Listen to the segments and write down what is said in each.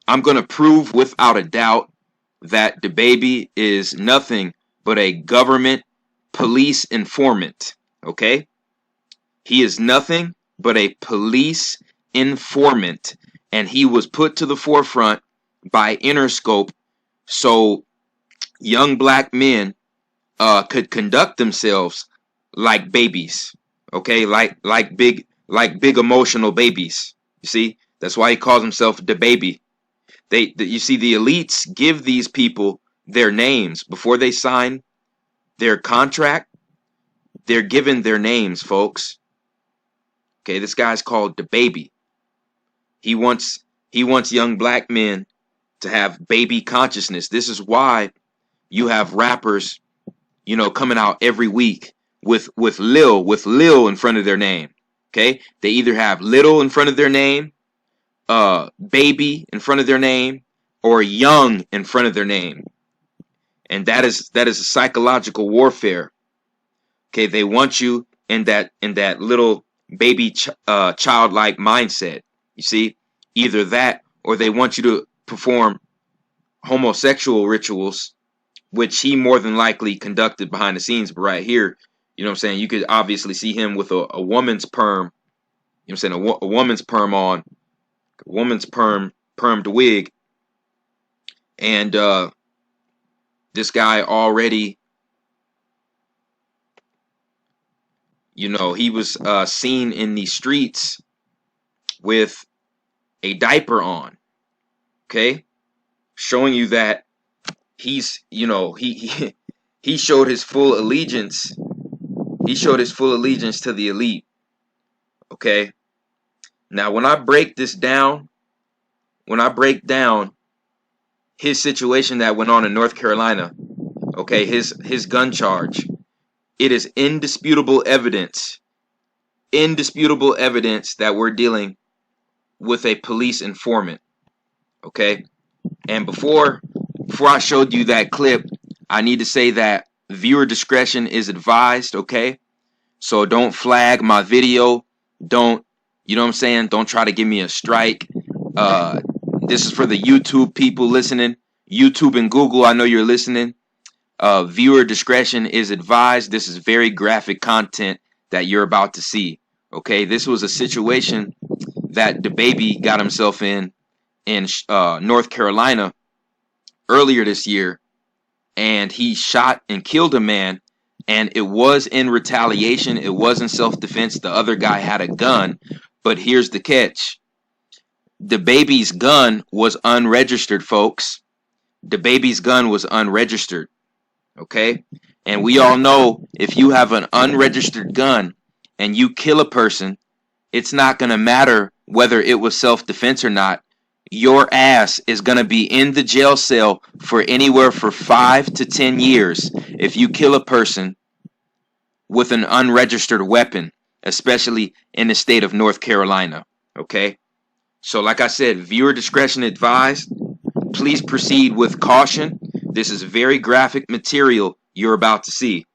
I'm going to prove without a doubt that DaBaby is nothing but a government police informant. Okay? He is nothing but a police informant, and he was put to the forefront by Interscope so young black men could conduct themselves like babies. Okay, like big emotional babies. You see, that's why he calls himself DaBaby. You see, the elites give these people their names before they sign their contract. They're given their names, folks. Okay, this guy's called DaBaby. He wants young black men to have baby consciousness. This is why you have rappers, coming out every week with Lil in front of their name. Okay, they either have Little in front of their name, Baby in front of their name, or Young in front of their name, and that is a psychological warfare. Okay, they want you in that little baby childlike mindset. You see, either that or they want you to perform homosexual rituals, which he more than likely conducted behind the scenes. But right here, you know what I'm saying, you could obviously see him with a woman's perm, you know what I'm saying, a woman's perm on, a woman's permed wig, and this guy already, he was seen in the streets with a diaper on, okay, showing you that he's, he showed his full allegiance. He showed his full allegiance to the elite. Okay. Now, when I break this down, his situation that went on in North Carolina, okay, his gun charge, it is indisputable evidence that we're dealing with a police informant. Okay. And before I showed you that clip, I need to say that viewer discretion is advised, okay? So don't flag my video. Don't, don't try to give me a strike. This is for the YouTube people listening. YouTube and Google, I know you're listening. Viewer discretion is advised. This is very graphic content that you're about to see, okay? This was a situation that DaBaby got himself in North Carolina earlier this year, and he shot and killed a man, and it was in retaliation. It was in self-defense. The other guy had a gun, but here's the catch. DaBaby's gun was unregistered, folks. DaBaby's gun was unregistered, okay? And we all know if you have an unregistered gun and you kill a person, it's not going to matter whether it was self-defense or not. Your ass is going to be in the jail cell for anywhere for 5 to 10 years if you kill a person with an unregistered weapon, especially in the state of North Carolina. Okay? So like I said, viewer discretion advised. Please proceed with caution. This is very graphic material you're about to see.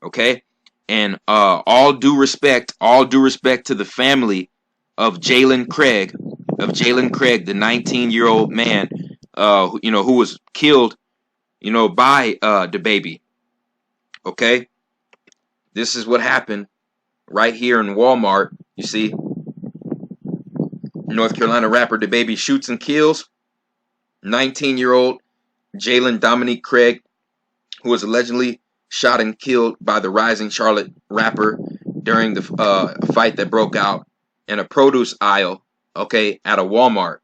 Okay? And all due respect to the family of Jalen Craig, the 19-year-old man, who was killed, by DaBaby. Okay, this is what happened right here in Walmart. You see, North Carolina rapper DaBaby shoots and kills 19-year-old Jalen Dominique Craig, who was allegedly shot and killed by the rising Charlotte rapper during the fight that broke out in a produce aisle, okay, at a Walmart.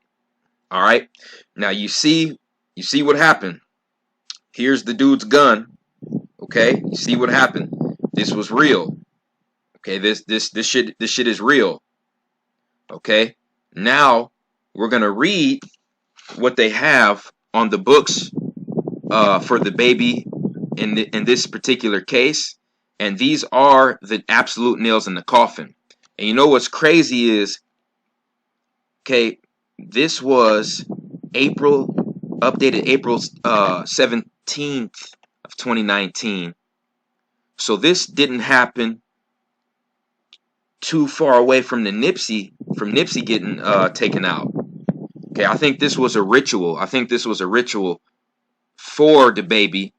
All right. Now you see what happened. Here's the dude's gun. Okay, you see what happened. This was real. Okay, this shit is real. Okay. Now we're gonna read what they have on the books for DaBaby in this particular case, and these are the absolute nails in the coffin. And you know what's crazy is, okay, this was updated April 17th of 2019. So this didn't happen too far away from Nipsey getting taken out. Okay, I think this was a ritual. I think this was a ritual for DaBaby.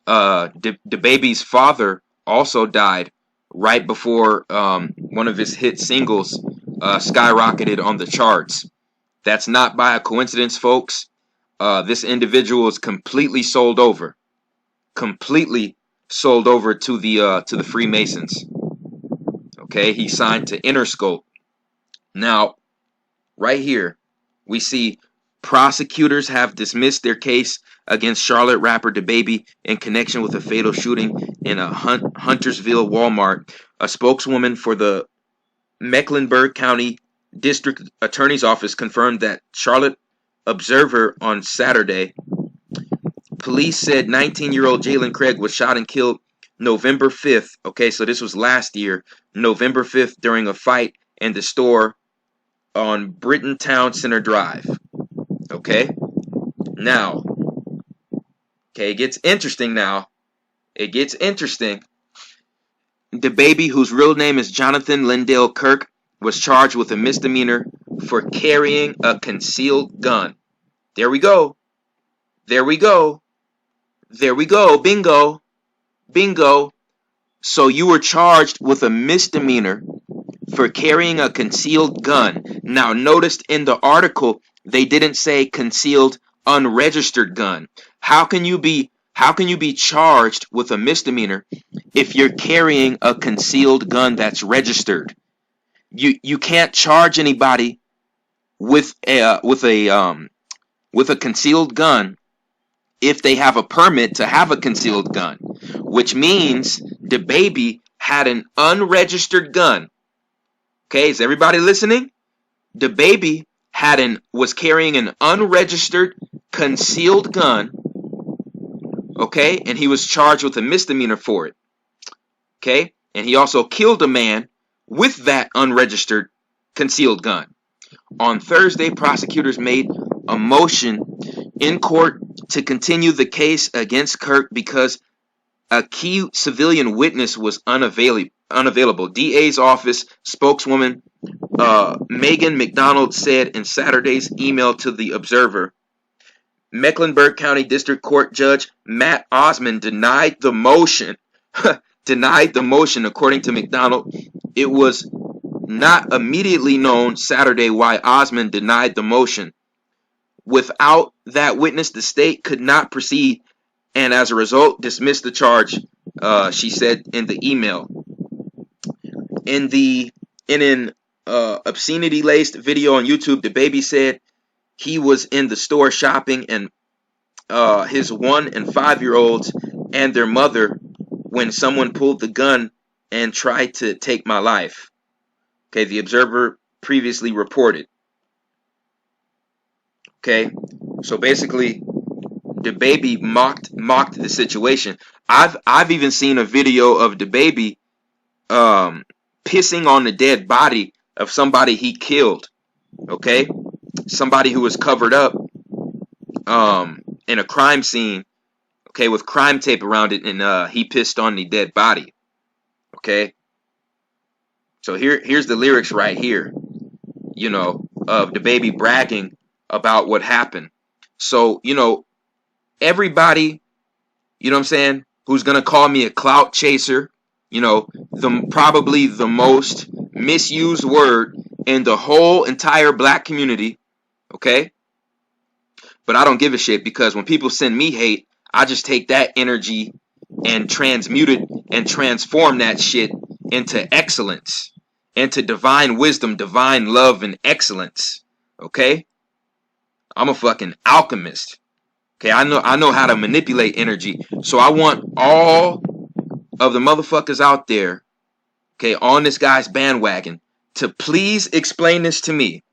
DaBaby's father also died right before one of his hit singles skyrocketed on the charts. That's not by a coincidence, folks. This individual is completely sold over to the Freemasons. Okay, he signed to Interscope. Now, right here, we see prosecutors have dismissed their case against Charlotte rapper DaBaby in connection with a fatal shooting in a Huntersville Walmart. A spokeswoman for the Mecklenburg County District Attorney's Office confirmed that Charlotte Observer on Saturday. Police said 19-year-old Jalen Craig was shot and killed November 5th. Okay, so this was last year, November 5th, during a fight in the store on Britton Town Center Drive. Okay, now, okay, it gets interesting now. It gets interesting. DaBaby, whose real name is Jonathan Lindell Kirk, was charged with a misdemeanor for carrying a concealed gun. There we go. There we go. There we go. Bingo. Bingo. So you were charged with a misdemeanor for carrying a concealed gun. Now, noticed in the article, they didn't say concealed unregistered gun. How can you be charged with a misdemeanor if you're carrying a concealed gun that's registered? You can't charge anybody with a concealed gun if they have a permit to have a concealed gun, which means DaBaby had an unregistered gun. Okay, is everybody listening? DaBaby was carrying an unregistered concealed gun. Okay, and he was charged with a misdemeanor for it. Okay, and he also killed a man with that unregistered concealed gun. On Thursday, prosecutors made a motion in court to continue the case against Kirk because a key civilian witness was unavailable. DA's office spokeswoman Megan McDonald said in Saturday's email to the Observer. Mecklenburg County District Court Judge Matt Osmond denied the motion. Denied the motion, according to McDonald. It was not immediately known Saturday why Osmond denied the motion. Without that witness, the state could not proceed, and as a result, dismissed the charge. She said in the email. In an obscenity-laced video on YouTube, DaBaby said he was in the store shopping, and his 1- and 5-year-olds and their mother when someone pulled the gun and tried to take my life. Okay, the Observer previously reported. Okay, so basically, DaBaby mocked the situation. I've even seen a video of DaBaby pissing on the dead body of somebody he killed. Okay, somebody who was covered up in a crime scene. Okay, with crime tape around it, and he pissed on the dead body. Okay, so here's the lyrics right here. You know, of DaBaby bragging about what happened. So, you know, everybody, you know what I'm saying, who's going to call me a clout chaser, you know, probably the most misused word in the whole entire black community, okay? But I don't give a shit, because when people send me hate, I just take that energy and transmute it and transform that shit into excellence, into divine wisdom, divine love, and excellence, okay? I'm a fucking alchemist. Okay, I know how to manipulate energy. So I want all of the motherfuckers out there, okay, on this guy's bandwagon, to please explain this to me.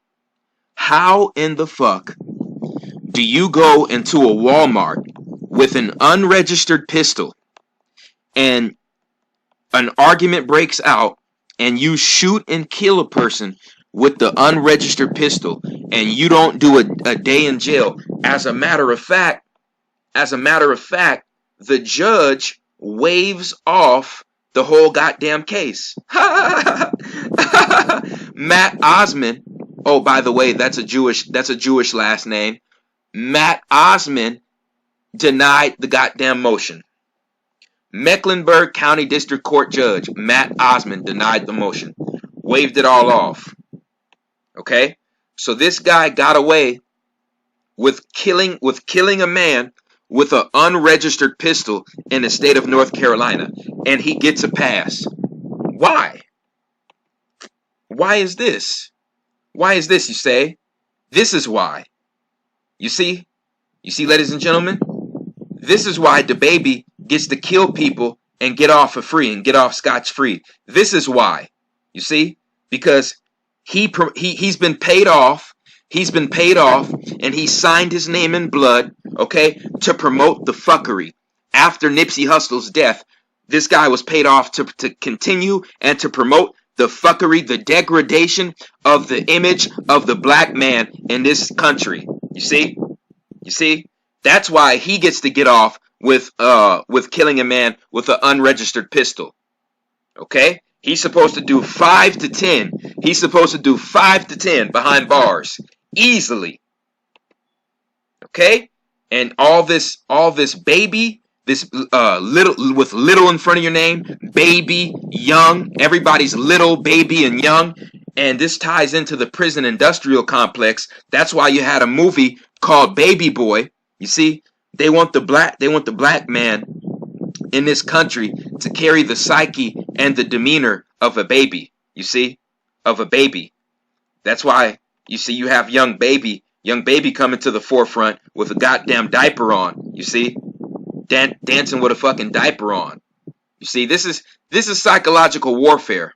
How in the fuck do you go into a Walmart with an unregistered pistol and an argument breaks out and you shoot and kill a person with the unregistered pistol, and you don't do a day in jail? As a matter of fact, the judge waves off the whole goddamn case. Matt Osmond Oh, by the way, that's a Jewish last name. Matt Osman denied the goddamn motion. Mecklenburg County District Court Judge Matt Osman denied the motion. Waved it all off. Okay? So this guy got away with killing a man with an unregistered pistol in the state of North Carolina, and he gets a pass. Why? Why is this? Why is this, you say? This is why. You see, ladies and gentlemen, this is why DaBaby gets to kill people and get off for free and get off scotch-free. This is why. You see, because he's been paid off. He's been paid off, and he signed his name in blood, okay, to promote the fuckery. After Nipsey Hussle's death, this guy was paid off to continue and to promote the fuckery, the degradation of the image of the black man in this country. You see, that's why he gets to get off with killing a man with an unregistered pistol. Okay, he's supposed to do 5 to 10. He's supposed to do 5 to 10 behind bars easily. Okay, and all this baby. This little with little in front of your name, baby, young, everybody's little, baby, and young, and this ties into the prison industrial complex. That's why you had a movie called Baby Boy. You see, they want the black man in this country to carry the psyche and the demeanor of a baby. You see, of a baby. That's why you see you have young baby coming to the forefront with a goddamn diaper on. You see. Dancing with a fucking diaper on. You see, this is psychological warfare.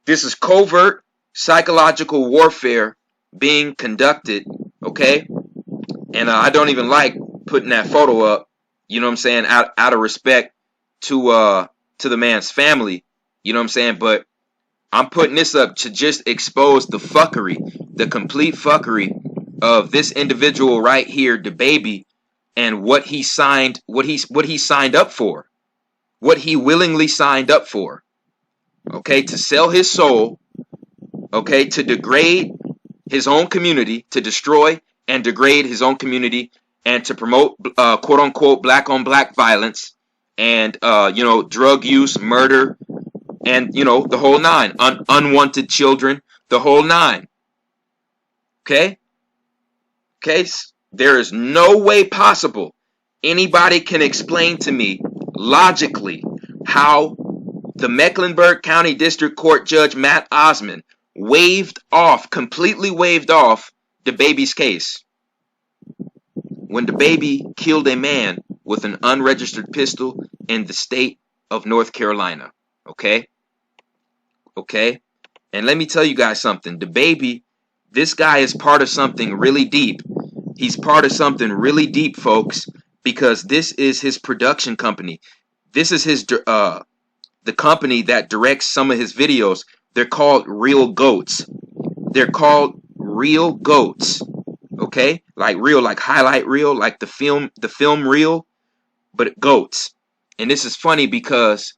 This is covert psychological warfare being conducted, okay? And I don't even like putting that photo up, you know what I'm saying, out of respect to the man's family, you know what I'm saying? But I'm putting this up to just expose the fuckery, the complete fuckery of this individual right here, DaBaby, and what he signed up for, what he willingly signed up for, okay, to sell his soul, okay, to degrade his own community, to destroy and degrade his own community, and to promote quote unquote black on black violence, and drug use, murder, and the whole nine, unwanted children, the whole nine. Okay. There is no way possible anybody can explain to me logically how the Mecklenburg County District Court Judge Matt Osman completely waived off DaBaby's case. When DaBaby killed a man with an unregistered pistol in the state of North Carolina. Okay? And let me tell you guys something. DaBaby, this guy is part of something really deep. He's part of something really deep, folks, because this is his production company. This is his the company that directs some of his videos. They're called Real Goats. They're called Real Goats. Okay? Like real, like highlight reel, like the film reel, but goats. And this is funny because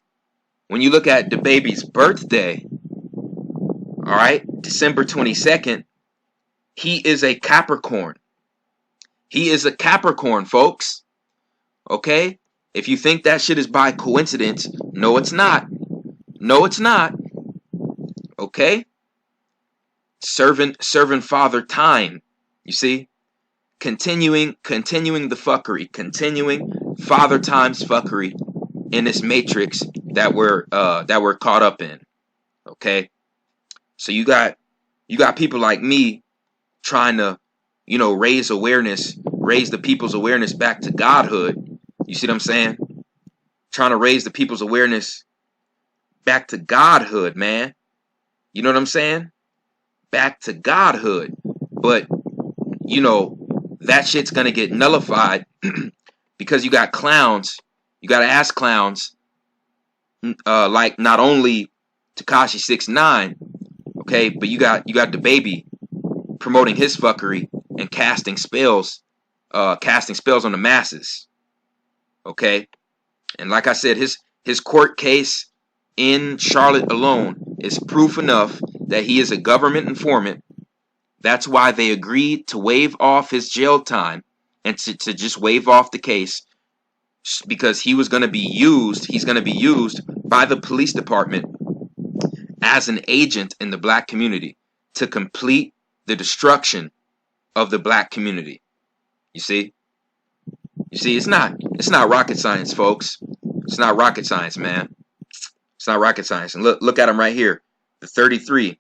when you look at DaBaby's birthday, all right, December 22nd, he is a Capricorn. He is a Capricorn, folks. Okay? If you think that shit is by coincidence, no, it's not. No, it's not. Okay? Serving Father Time. You see? Continuing the fuckery. Continuing Father Time's fuckery in this matrix that we're caught up in. Okay? So you got people like me trying to raise the people's awareness back to godhood. You see what I'm saying? Trying to raise the people's awareness back to godhood, man. You know what I'm saying? Back to godhood. But, that shit's going to get nullified because you got clowns. You got ass clowns like not only Tekashi 6ix9ine, okay, but you got DaBaby promoting his fuckery and casting spells on the masses. Okay? And like I said, his court case in Charlotte alone is proof enough that he is a government informant That's why they agreed to waive off his jail time and to just waive off the case, because he was going to be used. He's going to be used by the police department as an agent in the black community to complete the destruction of the black community. You see? You see, it's not rocket science, folks. It's not rocket science, man. It's not rocket science. And look at him right here. The 33. I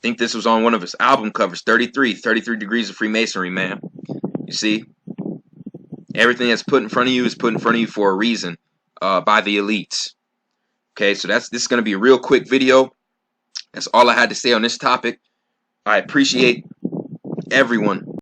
think this was on one of his album covers. 33 Degrees of Freemasonry, man. You see? Everything that's put in front of you is put in front of you for a reason, by the elites. Okay, so this is going to be a real quick video. That's all I had to say on this topic. I appreciate everyone